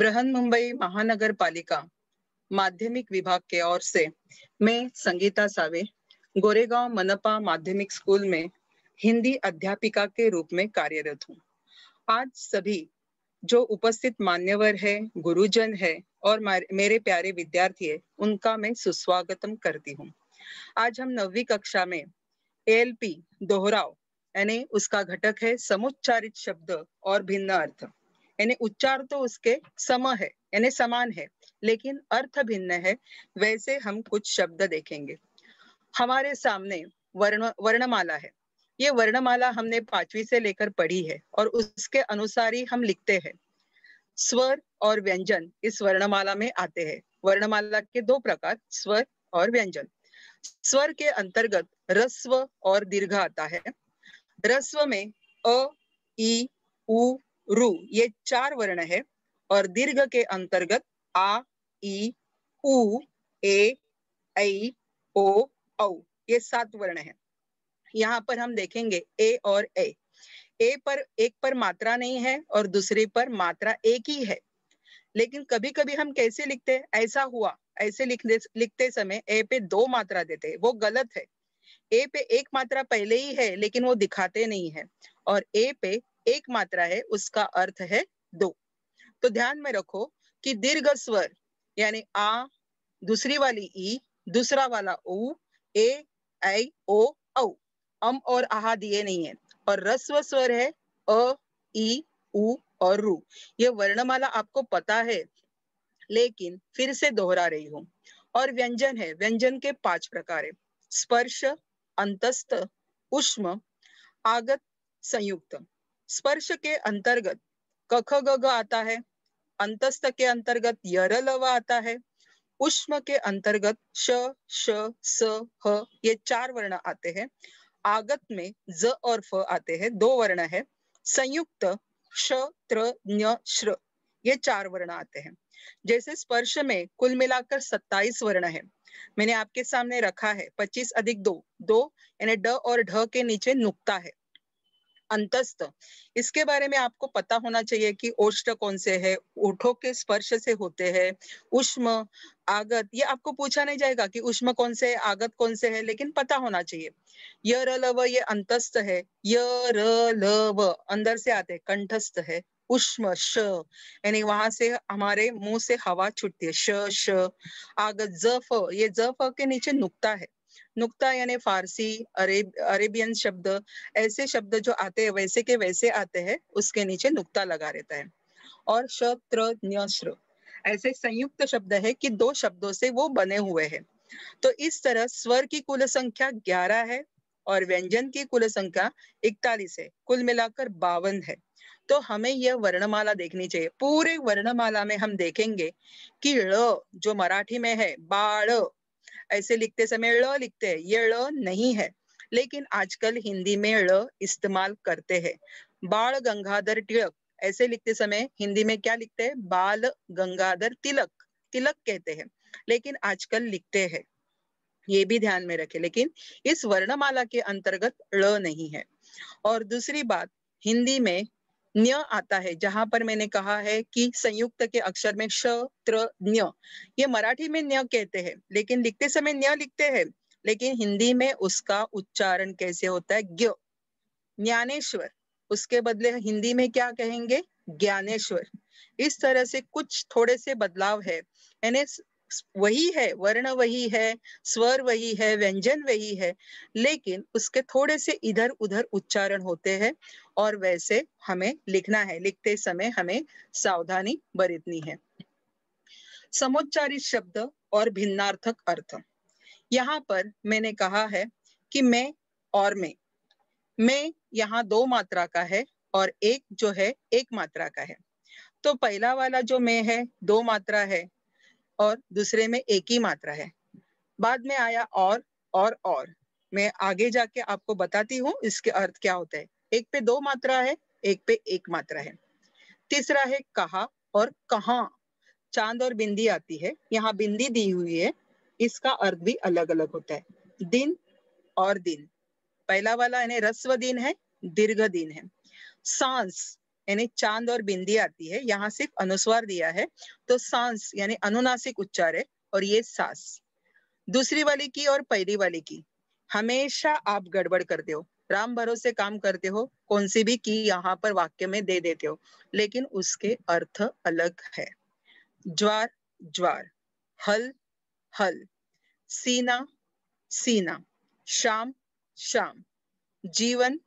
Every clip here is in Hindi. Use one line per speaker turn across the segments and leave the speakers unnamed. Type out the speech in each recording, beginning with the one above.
बृहन्मुंबई महानगर पालिका माध्यमिक विभाग के ओर से मैं संगीता सावे गोरेगांव मनपा माध्यमिक स्कूल में हिंदी अध्यापिका के रूप में कार्यरत हूँ। आज सभी जो उपस्थित मान्यवर है, गुरुजन है और मेरे प्यारे विद्यार्थी है, उनका मैं सुस्वागतम करती हूँ। आज हम 9वीं कक्षा में ALP दोहराव यानी उसका घटक है समुच्चारित शब्द और भिन्न अर्थ। यानी उच्चार तो उसके सम है यानी समान है, लेकिन अर्थ भिन्न है। वैसे हम कुछ शब्द देखेंगे। हमारे सामने वर्णमाला है। ये वर्णमाला हमने 5वीं से लेकर पढ़ी है और उसके अनुसार ही हम लिखते हैं। स्वर और व्यंजन इस वर्णमाला में आते हैं। वर्णमाला के 2 प्रकार, स्वर और व्यंजन। स्वर के अंतर्गत ह्रस्व और दीर्घ आता है। ह्रस्व में अ, ई, उ, रु ये 4 वर्ण है और दीर्घ के अंतर्गत आ, ई, उ, ए, ऐ, ओ, औ ये 7 वर्ण है। यहाँ पर हम देखेंगे ए और ए पर एक पर मात्रा नहीं है और दूसरे पर मात्रा एक ही है। लेकिन कभी कभी हम कैसे लिखते हैं, ऐसा हुआ, ऐसे लिखते समय ए पे 2 मात्रा देते हैं, वो गलत है। ए पे 1 मात्रा पहले ही है लेकिन वो दिखाते नहीं है, और ए पे 1 मात्रा है, उसका अर्थ है 2। तो ध्यान में रखो कि दीर्घ स्वर यानी आ, दूसरी वाली ई, दूसरा वाला उ, ए, ऐ, ओ, औ, और आहा दिए नहीं है। और ह्रस्व स्वर है अ, ई, उ और रु। ये वर्णमाला आपको पता है, लेकिन फिर से दोहरा रही हूँ। और व्यंजन है, व्यंजन के 5 प्रकार है। स्पर्श, अंतस्थ, उष्म, आगत, संयुक्त। स्पर्श के अंतर्गत क ख ग घ आता है। अंतस्थ के अंतर्गत य र ल व आता है। उष्म के अंतर्गत श, श, स, ह ये 4 वर्ण आते हैं। आगत में ज और फ आते हैं, 2 वर्ण है। संयुक्त श, त्र, ञ, श्र ये 4 वर्ण आते हैं। जैसे स्पर्श में कुल मिलाकर 27 वर्ण है। मैंने आपके सामने रखा है 25 अधिक 2, 2 यानी ड और ढ के नीचे नुक्ता है। अंतस्थ, इसके बारे में आपको पता होना चाहिए कि ओष्ठ कौन से है, ओठों के स्पर्श से होते हैं। उष्म, आगत ये आपको पूछा नहीं जाएगा कि उष्म कौन से है, आगत कौन से है, लेकिन पता होना चाहिए। य र ल व ये अंतस्थ है। य र ल व अंदर से आते हैं, कंठस्थ है। उष्म श यानी वहां से हमारे मुंह से हवा छूटती है, श श। आगत ज फ, ये ज फ के नीचे नुक्ता है। नुक्ता यानी फारसी, अरेबियन शब्द, ऐसे शब्द जो आते हैं वैसे के वैसे आते हैं, उसके नीचे नुक्ता लगा रहता है। और श, त्र, ञ, श्र ऐसे संयुक्त शब्द है कि 2 शब्दों से वो बने हुए हैं। तो इस तरह स्वर की कुल संख्या 11 है और व्यंजन की कुल संख्या 41 है। कुल मिलाकर 52 है। तो हमें यह वर्णमाला देखनी चाहिए। पूरे वर्णमाला में हम देखेंगे कि ळ जो मराठी में है बाळ, ऐसे लिखते समय ळ लिखते हैं, ये ळ नहीं है। लेकिन आजकल हिंदी में ळ इस्तेमाल करते हैं। बाल गंगाधर तिलक ऐसे लिखते समय हिंदी में क्या लिखते हैं, बाल गंगाधर तिलक, तिलक कहते हैं, लेकिन आजकल लिखते हैं, ये भी ध्यान में रखें। लेकिन इस वर्णमाला के अंतर्गत ळ नहीं है। और दूसरी बात, हिंदी में न्य आता है, जहां पर मैंने कहा है कि संयुक्त के अक्षर में श, त्र, न्य, ये मराठी में न्य कहते हैं, लेकिन लिखते समय न्य लिखते हैं, लेकिन हिंदी में उसका उच्चारण कैसे होता है, ज्ञ। ज्ञानेश्वर, उसके बदले हिंदी में क्या कहेंगे, ज्ञानेश्वर। इस तरह से कुछ थोड़े से बदलाव है, यानी वही है, वर्ण वही है, स्वर वही है, व्यंजन वही है, लेकिन उसके थोड़े से इधर उधर उच्चारण होते हैं, और वैसे हमें लिखना है। लिखते समय हमें सावधानी बरतनी है। समुच्चारित शब्द और भिन्नार्थक अर्थ। यहाँ पर मैंने कहा है कि मैं और मैं यहाँ 2 मात्रा का है और एक जो है 1 मात्रा का है। तो पहला वाला जो मैं है 2 मात्रा है और दूसरे में 1 ही मात्रा है। बाद में आया और मैं आगे जाके आपको बताती हूँ इसके अर्थ क्या होता है। एक पे 2 मात्रा है, एक पे 1 मात्रा है। तीसरा है कहा और कहाँ। चांद और बिंदी आती है, यहाँ बिंदी दी हुई है, इसका अर्थ भी अलग अलग होता है। दिन और दिन, पहला वाला यानी ह्रस्व दिन है, दीर्घ दिन है। सांस यानी चांद और बिंदी आती है, यहाँ सिर्फ अनुस्वार दिया है तो सांस यानी अनुनासिक उच्चार है और ये सास। दूसरी वाली की और पहली वाली की हमेशा आप गड़बड़ करते हो, राम भरोसे काम करते हो, कौन सी भी की यहाँ पर वाक्य में दे देते हो, लेकिन उसके अर्थ अलग है। ज्वार ज्वार, हल हल, सीना सीना, शाम शाम, जीवन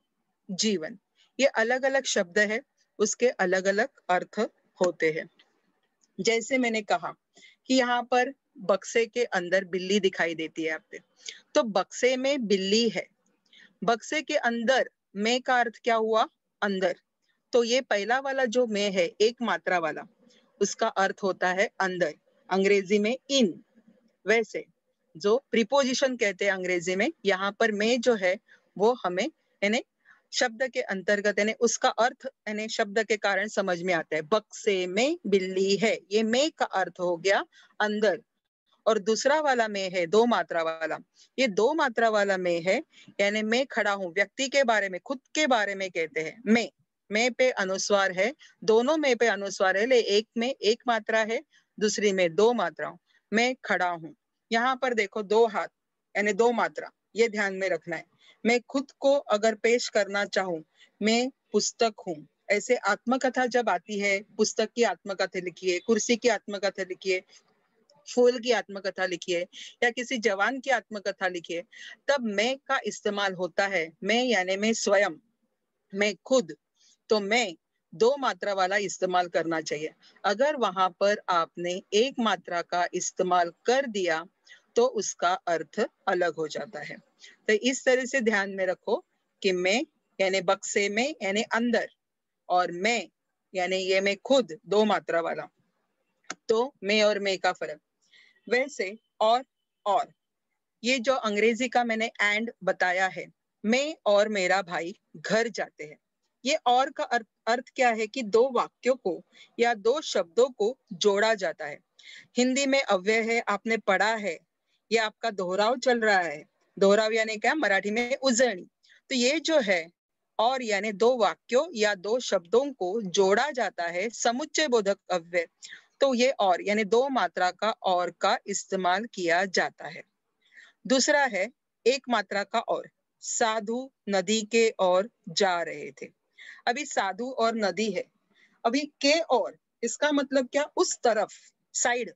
जीवन, ये अलग अलग शब्द है, उसके अलग अलग अर्थ होते हैं। जैसे मैंने कहा कि यहाँ पर बक्से के अंदर बिल्ली दिखाई देती है आपको, तो बक्से में बिल्ली है, बक्से के अंदर में का अर्थ क्या हुआ, अंदर। तो ये पहला वाला जो में है एक मात्रा वाला, उसका अर्थ होता है अंदर, अंग्रेजी में इन। वैसे जो प्रीपोजिशन कहते हैं अंग्रेजी में, यहाँ पर में जो है वो हमें यानी शब्द के अंतर्गत यानी उसका अर्थ यानी शब्द के कारण समझ में आता है। बक्से में बिल्ली है, ये में का अर्थ हो गया अंदर। और दूसरा वाला में है दो मात्रा वाला, ये दो मात्रा वाला में है यानी मैं खड़ा हूं, व्यक्ति के बारे में, खुद के बारे में कहते हैं। मैं पे अनुस्वार है, दोनों में पे अनुस्वार है, ले एक में एक मात्रा है, दूसरी में दो मात्राओं। मैं खड़ा हूं, यहाँ पर देखो दो हाथ यानी दो मात्रा, ये ध्यान में रखना है। मैं खुद को अगर पेश करना चाहूं, मैं पुस्तक हूं, ऐसे आत्मकथा जब आती है, पुस्तक की आत्मकथा लिखिए, कुर्सी की आत्मकथा लिखिए, फूल की आत्मकथा लिखिए या किसी जवान की आत्मकथा लिखिए, तब मैं का इस्तेमाल होता है। मैं यानी मैं स्वयं, मैं खुद, तो मैं दो मात्रा वाला इस्तेमाल करना चाहिए। अगर वहां पर आपने एक मात्रा का इस्तेमाल कर दिया तो उसका अर्थ अलग हो जाता है। तो इस तरह से ध्यान में रखो कि मैं यानी बक्से में यानी अंदर, और मैं यानी ये मैं खुद दो मात्रा वाला, तो मैं और मैं का फर्क। वैसे और ये जो अंग्रेजी का मैंने एंड बताया है, मैं और मेरा भाई घर जाते हैं, ये और का अर्थ क्या है कि दो वाक्यों को या दो शब्दों को जोड़ा जाता है। हिंदी में अव्यय है, आपने पढ़ा है, ये आपका दोहराव चल रहा है। दोहराव यानी क्या, मराठी में उजळणी। तो ये जो है और यानी दो वाक्यों या दो शब्दों को जोड़ा जाता है, समुच्चय बोधक अव्यय, तो ये और यानी दो मात्रा का और का इस्तेमाल किया जाता है। दूसरा है एक मात्रा का और, साधु नदी के ओर जा रहे थे। अभी साधु और नदी है, अभी के और, इसका मतलब क्या, उस तरफ, साइड,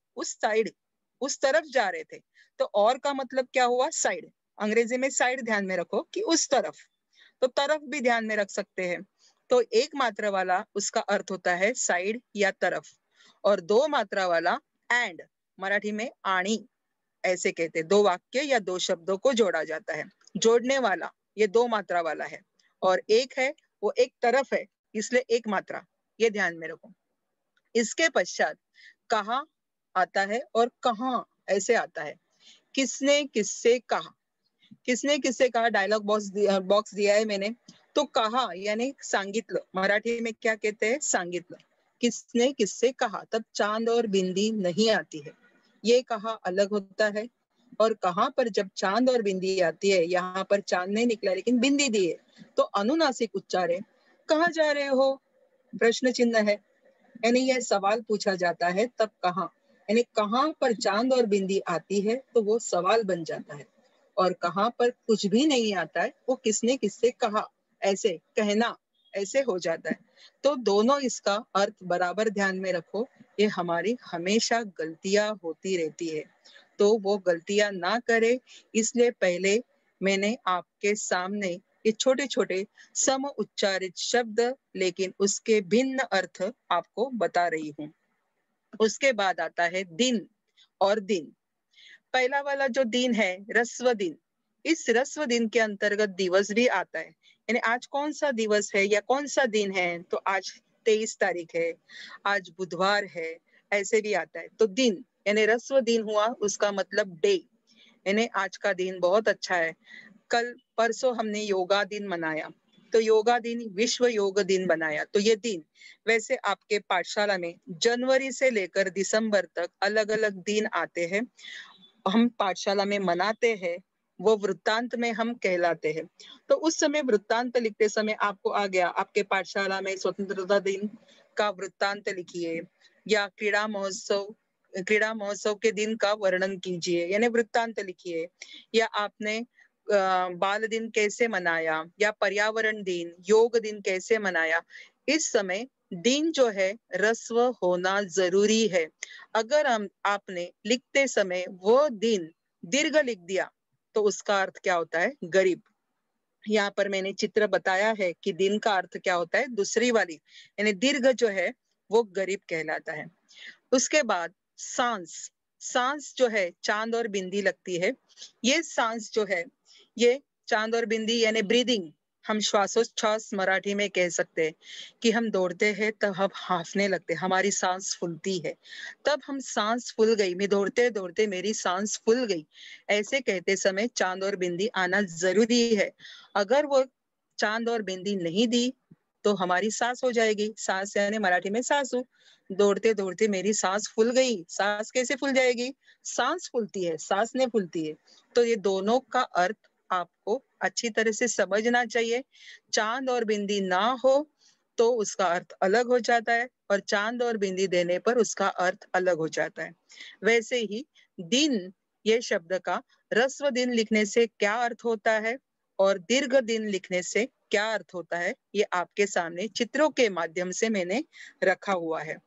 उस तरफ जा रहे थे। तो और का मतलब क्या हुआ, साइड। अंग्रेजी में साइड ध्यान में रखो कि उस तरफ, तो तरफ भी ध्यान में रख सकते हैं। तो एक मात्रा वाला उसका अर्थ होता है साइड या तरफ, और दो मात्रा वाला एंड, मराठी में आणी ऐसे कहते हैं। दो वाक्य या दो शब्दों को जोड़ा जाता है। जोड़ने वाला ये दो मात्रा वाला है, और एक है वो एक तरफ है, इसलिए एक मात्रा, ये ध्यान में रखो। इसके पश्चात कहा आता है और कहाँ ऐसे आता है। किसने किससे कहा, किसने किससे कहा, डायलॉग बॉक्स दिया है मैंने। तो कहा यानी सांगितलं, मराठी में क्या कहते हैं, सांगितलं। किसने किससे कहा, तब चांद और बिंदी नहीं आती है, ये कहा अलग होता है। और कहाँ पर जब चांद और बिंदी आती है, यहाँ पर चांद नहीं निकला लेकिन बिंदी दी है, तो अनुनासिक उच्चार है। कहाँ जा रहे हो, प्रश्न चिन्ह है, यानी यह सवाल पूछा जाता है। तब कहाँ यानी कहाँ पर चांद और बिंदी आती है तो वो सवाल बन जाता है, और कहाँ पर कुछ भी नहीं आता है वो किसने किससे कहा, ऐसे कहना ऐसे हो जाता है। तो दोनों इसका अर्थ बराबर ध्यान में रखो, ये हमारी हमेशा गलतियां होती रहती है, तो वो गलतियां ना करे, इसलिए पहले मैंने आपके सामने ये छोटे छोटे सम उच्चारित शब्द लेकिन उसके भिन्न अर्थ आपको बता रही हूँ। उसके बाद आता है दिन और दिन। पहला वाला जो दिन है रस्व दिन, इस रस्व दिन के अंतर्गत दिवस भी आता है, यानी आज कौन सा दिवस है या कौन सा दिन है, तो आज 23 तारीख है, आज बुधवार है, ऐसे भी आता है। तो दिन यानी रस्व दिन हुआ, उसका मतलब डे, यानी आज का दिन बहुत अच्छा है। कल परसों हमने योगा दिन मनाया, तो योगा दिन विश्व योग दिन बनाया, तो ये दिन। वैसे आपके पाठशाला में जनवरी से लेकर दिसंबर तक अलग अलग दिन आते हैं, हम पाठशाला में मनाते हैं, वो वृत्तांत में हम कहलाते हैं। तो उस समय वृत्तांत लिखते समय आपको आ गया, आपके पाठशाला में स्वतंत्रता दिन का वृत्तांत लिखिए, या क्रीड़ा महोत्सव के दिन का वर्णन कीजिए, यानी वृत्तांत लिखिए, या आपने बाल दिन कैसे मनाया, या पर्यावरण दिन, योग दिन कैसे मनाया। इस समय दिन जो है ह्रस्व होना जरूरी है। अगर हम आपने लिखते समय वो दिन दीर्घ लिख दिया तो उसका अर्थ क्या होता है, गरीब। यहाँ पर मैंने चित्र बताया है कि दिन का अर्थ क्या होता है, दूसरी वाली यानी दीर्घ जो है वो गरीब कहलाता है। उसके बाद सांस, सांस जो है चांद और बिंदी लगती है। ये सांस जो है ये चांद और बिंदी यानी ब्रीदिंग, हम श्वासोच्छ्वास मराठी में कह सकते हैं कि हम दौड़ते हैं तब हम हांफने लगते, हमारी सांस फूलती है, तब हम सांस फूल गई, मैं दौड़ते दौड़ते मेरी सांस फूल गई, ऐसे कहते समय चांद और बिंदी आना जरूरी है। अगर वो चांद और बिंदी नहीं दी तो हमारी सांस हो जाएगी, सांस यानी मराठी में सासू, दौड़ते दौड़ते मेरी सांस फूल गई, सांस कैसे फूल जाएगी, सांस फूलती है, सांस नहीं फूलती है। तो ये दोनों का अर्थ आपको अच्छी तरह से समझना चाहिए। चांद और बिंदी ना हो तो उसका अर्थ अलग हो जाता है, और चांद और बिंदी देने पर उसका अर्थ अलग हो जाता है। वैसे ही दिन, ये शब्द का ह्रस्व दिन लिखने से क्या अर्थ होता है और दीर्घ दिन लिखने से क्या अर्थ होता है, ये आपके सामने चित्रों के माध्यम से मैंने रखा हुआ है।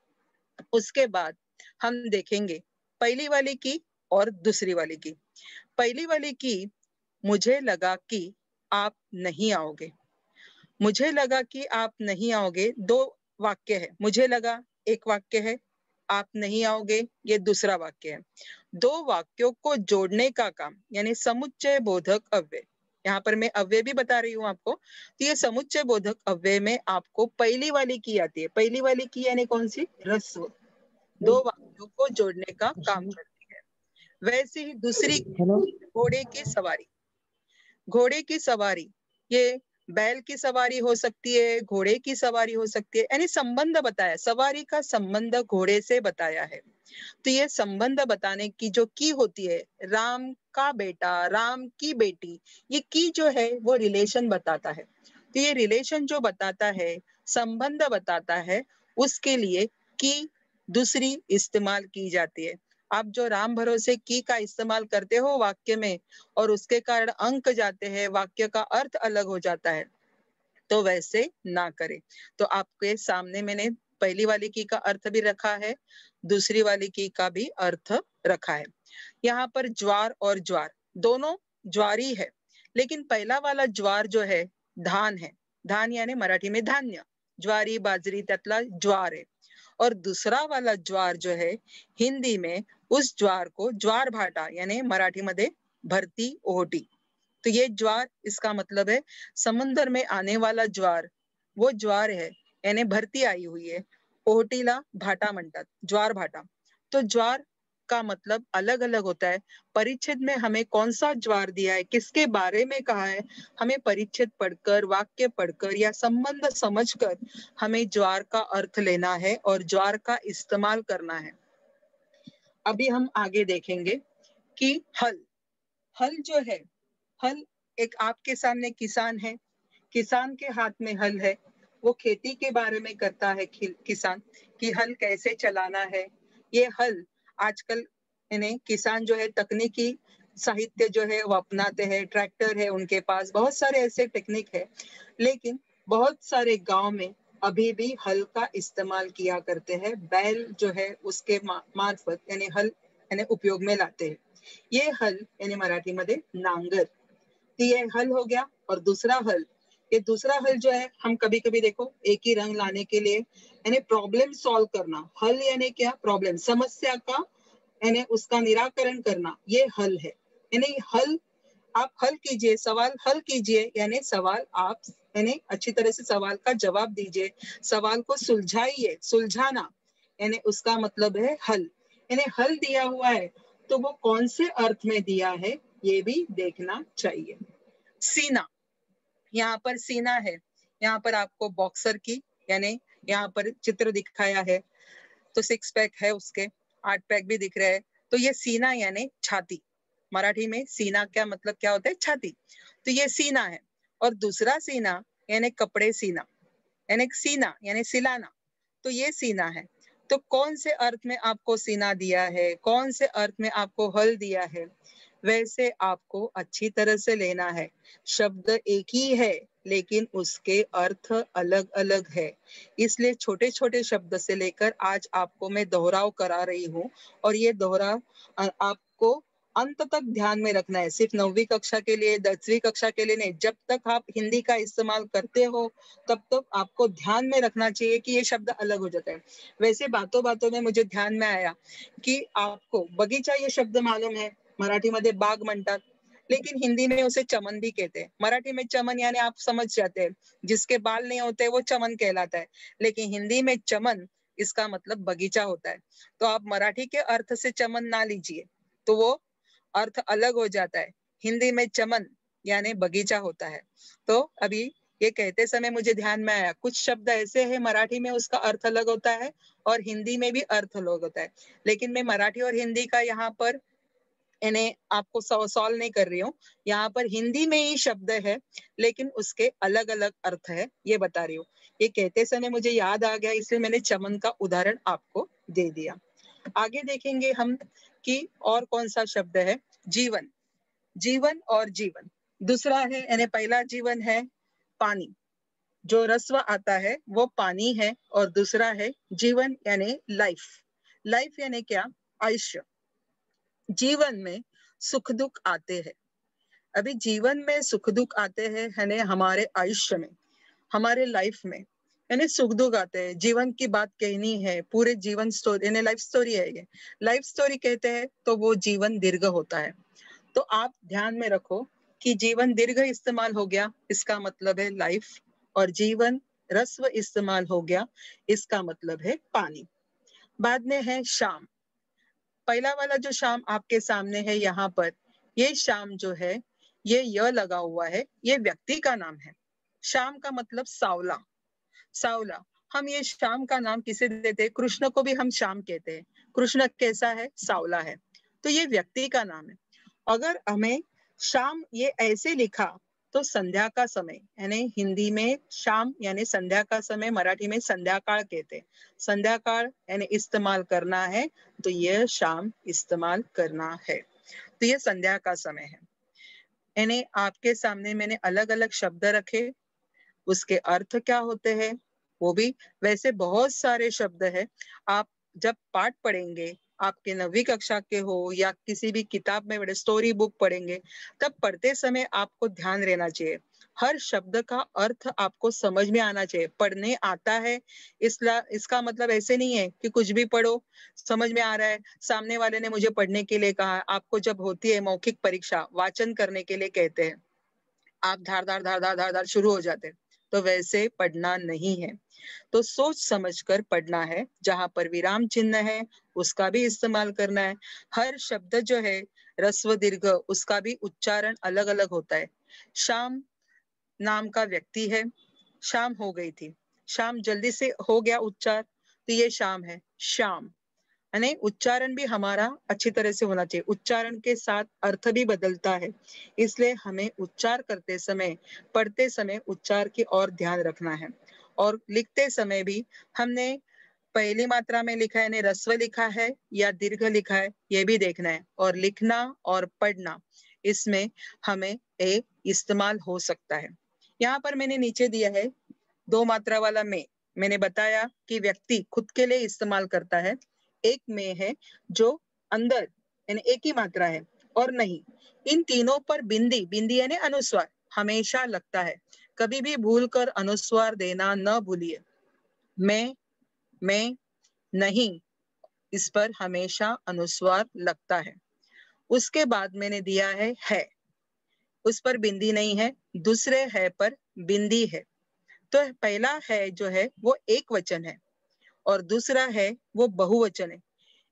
उसके बाद हम देखेंगे पहली वाली की और दूसरी वाली की। पहली वाली की, मुझे लगा कि आप नहीं आओगे। मुझे लगा कि आप नहीं आओगे, दो वाक्य है। मुझे लगा एक वाक्य है, आप नहीं आओगे ये दूसरा वाक्य है। दो वाक्यों को जोड़ने का काम यानी समुच्चय बोधक अव्यय, यहाँ पर मैं अव्यय भी बता रही हूँ आपको। तो ये समुच्चय बोधक अव्यय में आपको पहली वाली की आती है। पहली वाली की यानी कौन सी, ह्रस्व, दो वाक्यों को जोड़ने का काम करती है। वैसे ही दूसरी, घोड़े की सवारी। घोड़े की सवारी, ये बैल की सवारी हो सकती है, घोड़े की सवारी हो सकती है, यानी संबंध बताया, सवारी का संबंध घोड़े से बताया है। तो ये संबंध बताने की जो की होती है, राम का बेटा, राम की बेटी, ये की जो है वो रिलेशन बताता है। तो ये रिलेशन जो बताता है, संबंध बताता है, उसके लिए की दूसरी इस्तेमाल की जाती है। आप जो राम भरोसे की का इस्तेमाल करते हो वाक्य में और उसके कारण अंक जाते हैं, वाक्य का अर्थ अलग हो जाता है, तो वैसे ना करें। तो आपके सामने मैंने पहली वाली की का अर्थ भी रखा है, दूसरी वाली की का भी अर्थ रखा है। यहाँ पर ज्वार और ज्वार दोनों ज्वारी है, लेकिन पहला वाला ज्वार जो है धान है, धान यानी मराठी में धान्य, ज्वारी बाजरी त्यातला ज्वार है। और दूसरा वाला ज्वार जो है हिंदी में उस ज्वार को ज्वार भाटा यानी मराठी मध्ये भरती ओहोटी। तो ये ज्वार, इसका मतलब है समुद्र में आने वाला ज्वार, वो ज्वार है यानी भरती आई हुई है। ओहोटीला भाटा म्हणतात, ज्वार भाटा। तो ज्वार का मतलब अलग अलग होता है। परिच्छेद में हमें कौन सा ज्वार दिया है, किसके बारे में कहा है, हमें परिच्छेद पढ़कर, वाक्य पढ़कर या संबंध समझकर हमें ज्वार का अर्थ लेना है और ज्वार का इस्तेमाल करना है। अभी हम आगे देखेंगे कि हल, हल जो है, हल एक आपके सामने किसान है, किसान के हाथ में हल है, वो खेती के बारे में करता है किसान कि हल कैसे चलाना है। ये हल आजकल यानी किसान जो है तकनीकी साहित्य जो है वो अपनाते हैं, ट्रैक्टर है उनके पास, बहुत सारे ऐसे टेक्निक है, लेकिन बहुत सारे गांव में अभी भी हल का इस्तेमाल किया करते हैं। बैल जो है उसके मार्फत यानी हल यानी उपयोग में लाते हैं। ये हल यानी मराठी मध्ये नांगर, तो ये हल हो गया। और दूसरा हल, ये दूसरा हल जो है हम कभी कभी देखो एक ही रंग लाने के लिए यानी प्रॉब्लम सॉल्व करना, हल यानी क्या, प्रॉब्लम, समस्या का यानी उसका निराकरण करना, ये हल है। यानी हल, आप हल कीजिए, सवाल हल कीजिए, यानी सवाल आप यानी अच्छी तरह से सवाल का जवाब दीजिए, सवाल को सुलझाइए, सुलझाना यानी उसका मतलब है हल। यानी हल दिया हुआ है तो वो कौन से अर्थ में दिया है ये भी देखना चाहिए। सीना, यहाँ पर सीना है, यहाँ पर आपको बॉक्सर की यानी यहाँ पर चित्र दिखाया है, तो 6 पैक है उसके, 8 पैक भी दिख रहे हैं। तो ये सीना यानी छाती, मराठी में सीना क्या मतलब क्या होता है? छाती। तो ये सीना है। और दूसरा सीना यानी कपड़े सीना, यानी सीना यानी सिलाना, तो ये सीना है। तो कौन से अर्थ में आपको सीना दिया है, कौन से अर्थ में आपको हल दिया है, वैसे आपको अच्छी तरह से लेना है। शब्द एक ही है लेकिन उसके अर्थ अलग अलग है। इसलिए छोटे छोटे शब्द से लेकर आज आपको मैं दोहराव करा रही हूँ। और ये दोहराव आपको अंत तक ध्यान में रखना है। सिर्फ 9वीं कक्षा के लिए, 10वीं कक्षा के लिए नहीं, जब तक आप हिंदी का इस्तेमाल करते हो तब तक आपको ध्यान में रखना चाहिए कि ये शब्द अलग हो जाता है। वैसे बातों बातों में मुझे ध्यान में आया कि आपको बगीचा ये शब्द मालूम है, मराठीमध्ये बाग म्हणतात, लेकिन हिंदी में उसे चमन भी कहते हैं। मराठी में चमन यानी आप समझ जाते हैं, जिसके बाल नहीं होते वो चमन कहलाता है, लेकिन हिंदी में चमन इसका मतलब बगीचा होता है। तो आप मराठी के अर्थ से चमन ना लीजिए, तो वो अर्थ अलग हो जाता है। हिंदी में चमन यानी बगीचा होता है। तो अभी ये कहते समय मुझे ध्यान में आया, कुछ शब्द ऐसे हैं मराठी में उसका अर्थ अलग होता है और हिंदी में भी अर्थ अलग होता है। लेकिन मैं मराठी और हिंदी का यहाँ पर इन्हें आपको सॉल्व नहीं कर रही हूँ। यहाँ पर हिंदी में ही शब्द है लेकिन उसके अलग अलग अर्थ है, ये बता रही हूँ। ये कहते समय मुझे याद आ गया, इसलिए मैंने चमन का उदाहरण आपको दे दिया। आगे देखेंगे हम कि और कौन सा शब्द है। जीवन, जीवन और जीवन दूसरा है, यानी पहला जीवन है पानी, जो रस्व आता है वो पानी है, और दूसरा है जीवन यानी लाइफ। लाइफ यानी क्या? आयुष्य। जीवन में सुख दुख आते हैं। अभी जीवन में सुख दुख आते हैं, यानी हमारे आयुष्य में, हमारे लाइफ में, यानी सुख दुख आते हैं। जीवन की बात कहनी है, पूरे जीवन स्टोरी यानी लाइफ स्टोरी है। ये लाइफ स्टोरी कहते हैं तो वो जीवन दीर्घ होता है। तो आप ध्यान में रखो कि जीवन दीर्घ इस्तेमाल हो गया, इसका मतलब है लाइफ, और जीवन रस्व इस्तेमाल हो गया, इसका मतलब है पानी। बाद में है शाम। पहला वाला जो शाम आपके सामने है यहाँ पर, ये शाम जो है, ये य लगा हुआ है, ये व्यक्ति का नाम है। शाम का मतलब सावला, सावला। हम ये शाम का नाम किसे देते हैं? कृष्ण को भी हम शाम कहते हैं। कृष्ण कैसा है? सावला है। तो ये व्यक्ति का नाम है। अगर हमें शाम ये ऐसे लिखा तो संध्या का समय, यानी हिंदी में शाम यानी संध्या का समय, मराठी में संध्याकाळ कहते हैं। संध्याकाळ यानी इस्तेमाल करना है, तो यह शाम इस्तेमाल करना है। तो ये संध्या का समय है। यानी आपके सामने मैंने अलग अलग शब्द रखे, उसके अर्थ क्या होते हैं वो भी। वैसे बहुत सारे शब्द है, आप जब पाठ पढ़ेंगे, आपके 9वीं कक्षा के हो या किसी भी किताब में बड़े स्टोरी बुक पढ़ेंगे, तब पढ़ते समय आपको ध्यान रहना चाहिए। हर शब्द का अर्थ आपको समझ में आना चाहिए। पढ़ने आता है इसका मतलब ऐसे नहीं है कि कुछ भी पढ़ो, समझ में आ रहा है, सामने वाले ने मुझे पढ़ने के लिए कहा। आपको जब होती है मौखिक परीक्षा, वाचन करने के लिए कहते हैं, आप धार धार धार धार धार धार शुरू हो जाते हैं, तो वैसे पढ़ना नहीं है। तो सोच समझकर पढ़ना है। जहां पर विराम चिन्ह है उसका भी इस्तेमाल करना है। हर शब्द जो है रस्व दीर्घ, उसका भी उच्चारण अलग अलग होता है। शाम नाम का व्यक्ति है, शाम हो गई थी, शाम जल्दी से हो गया उच्चार, तो ये शाम है, शाम। यानी उच्चारण भी हमारा अच्छी तरह से होना चाहिए। उच्चारण के साथ अर्थ भी बदलता है, इसलिए हमें उच्चार करते समय, पढ़ते समय उच्चार की ओर ध्यान रखना है। और लिखते समय भी हमने पहली मात्रा में लिखा है यानी रस्व लिखा है या दीर्घ लिखा है, ये भी देखना है। और लिखना और पढ़ना, इसमें हमें एक इस्तेमाल हो सकता है। यहाँ पर मैंने नीचे दिया है 2 मात्रा वाला में। मैंने बताया कि व्यक्ति खुद के लिए इस्तेमाल करता है। एक में है जो अंदर यानी एक ही मात्रा है और नहीं। इन तीनों पर बिंदी, बिंदी यानी अनुस्वार हमेशा लगता है। कभी भी भूलकर अनुस्वार देना न भूलिए। मैं, नहीं, इस पर हमेशा अनुस्वार लगता है। उसके बाद मैंने दिया है, उस पर बिंदी नहीं है, दूसरे है पर बिंदी है। तो पहला है जो है वो एक वचन है और दूसरा है वो बहुवचन है।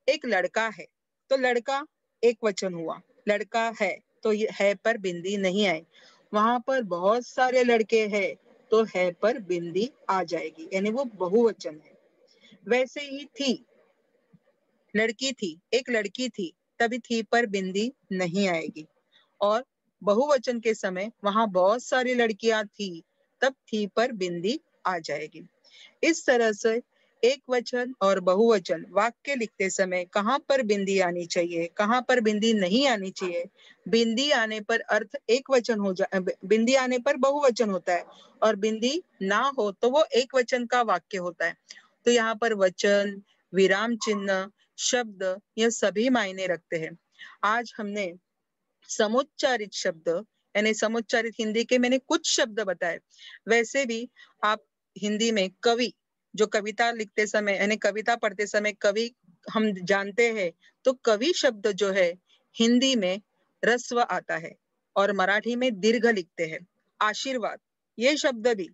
एक लड़का है तो लड़का एक वचन हुआ, लड़का है तो ये है पर बिंदी नहीं आई। वहां पर बहुत सारे लड़के हैं तो है पर बिंदी आ जाएगी, यानी वो बहुवचन है। वैसे ही थी, लड़की थी, एक लड़की थी, तभी थी पर बिंदी नहीं आएगी। और बहुवचन के समय वहां बहुत सारी लड़कियां थी, तब थी पर बिंदी आ जाएगी। इस तरह से एक वचन और बहुवचन वाक्य लिखते समय कहाँ पर बिंदी आनी चाहिए, कहाँ पर बिंदी नहीं आनी चाहिए। बिंदी आने पर अर्थ एक वचन हो जा बिंदी आने पर बहुवचन होता है, और बिंदी ना हो तो वो एक वचन का वाक्य होता है। तो यहाँ पर वचन, विराम चिन्ह, शब्द, यह सभी मायने रखते हैं। आज हमने समुच्चारित शब्द यानी समुच्चारित हिंदी के मैंने कुछ शब्द बताए। वैसे भी आप हिंदी में कवि, जो कविता लिखते समय यानी कविता पढ़ते समय कवि हम जानते हैं, तो कवि शब्द जो है हिंदी में रस्व आता है और मराठी में दीर्घ लिखते हैं। आशीर्वाद, ये शब्द भी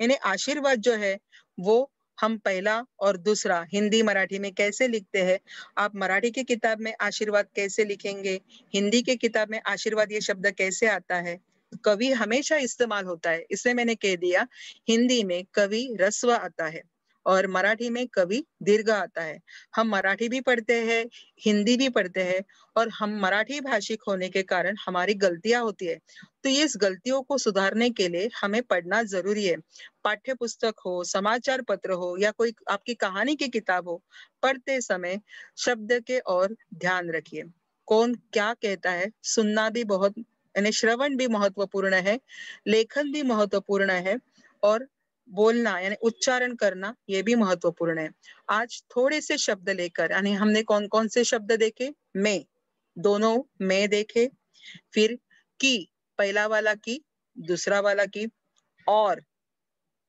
यानी आशीर्वाद जो है वो हम पहला और दूसरा हिंदी मराठी में कैसे लिखते हैं। आप मराठी की किताब में आशीर्वाद कैसे लिखेंगे, हिंदी की किताब में आशीर्वाद ये शब्द कैसे आता है, कवि हमेशा इस्तेमाल होता है। इसलिए मैंने कह दिया हिंदी में कवि रस्व आता है और मराठी में कवि दीर्घ आता है। हम मराठी भी पढ़ते हैं, हिंदी भी पढ़ते हैं, और हम मराठी भाषिक होने के कारण हमारी गलतियां होती है। तो ये इस गलतियों को सुधारने के लिए हमें पढ़ना जरूरी है। पाठ्य पुस्तक हो, समाचार पत्र हो, या कोई आपकी कहानी की किताब हो, पढ़ते समय शब्द के और ध्यान रखिए। कौन क्या कहता है सुनना भी बहुत यानी श्रवण भी महत्वपूर्ण है, लेखन भी महत्वपूर्ण है, और बोलना यानी उच्चारण करना ये भी महत्वपूर्ण है। आज थोड़े से शब्द लेकर यानी हमने कौन कौन से शब्द देखे, मैं, दोनों मैं देखे, फिर की, पहला वाला की, दूसरा वाला की, और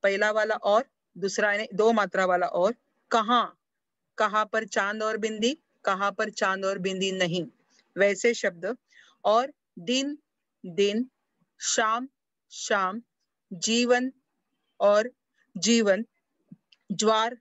पहला वाला और, दूसरा यानी दो मात्रा वाला और, कहाँ, कहाँ पर चांद और बिंदी, कहाँ पर चांद और बिंदी नहीं, वैसे शब्द, और दिन, दिन, शाम, शाम, जीवन और जीवन, ज्वार,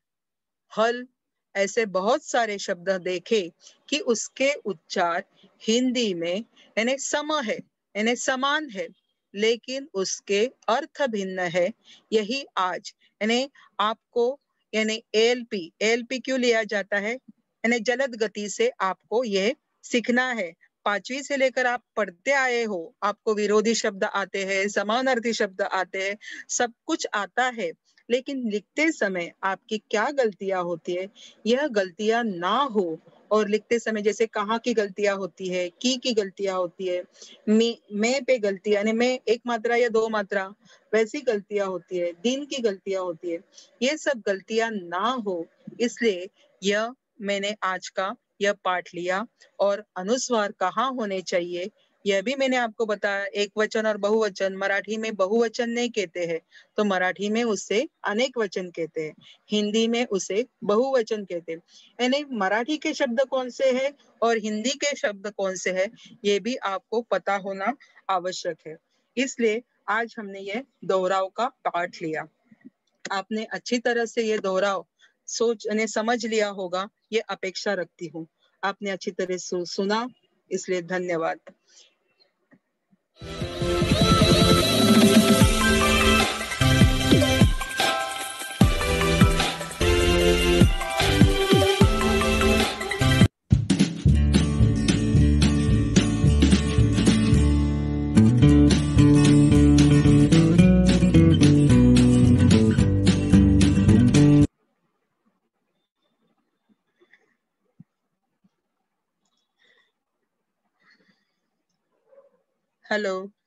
हल, ऐसे बहुत सारे शब्द देखे कि उसके उच्चार हिंदी में यानी सम है यानी समान है, लेकिन उसके अर्थ भिन्न है। यही आज यानी आपको यानी एएलपी एएलपी क्यों लिया जाता है, यानी जलद गति से आपको यह सीखना है। पांचवी से लेकर आप पढ़ते आए हो, आपको विरोधी शब्द आते हैं, समानार्थी शब्द आते हैं, सब कुछ आता है, लेकिन लिखते समय आपकी क्या गलतियां होती है, यह गलतियां ना हो। और लिखते समय जैसे कहाँ की गलतियां होती है, की गलतियां होती है, मैं पे गलती यानी मैं एक मात्रा या दो मात्रा, वैसी गलतियां होती है, दिन की गलतियां होती है, ये सब गलतियां ना हो, इसलिए यह मैंने आज का यह पाठ लिया। और अनुस्वार कहाँ होने चाहिए यह भी मैंने आपको बताया। एक वचन और बहुवचन, मराठी में बहुवचन नहीं कहते हैं, तो मराठी में उसे अनेक वचन कहते हैं, हिंदी में उसे बहुवचन कहते हैं। यानी मराठी के शब्द कौन से हैं और हिंदी के शब्द कौन से हैं, ये भी आपको पता होना आवश्यक है। इसलिए आज हमने ये दोहराव का पाठ लिया। आपने अच्छी तरह से ये दोहराव सोच ने समझ लिया होगा, ये अपेक्षा रखती हूँ। आपने अच्छी तरह से सुना, इसलिए धन्यवाद। हेलो।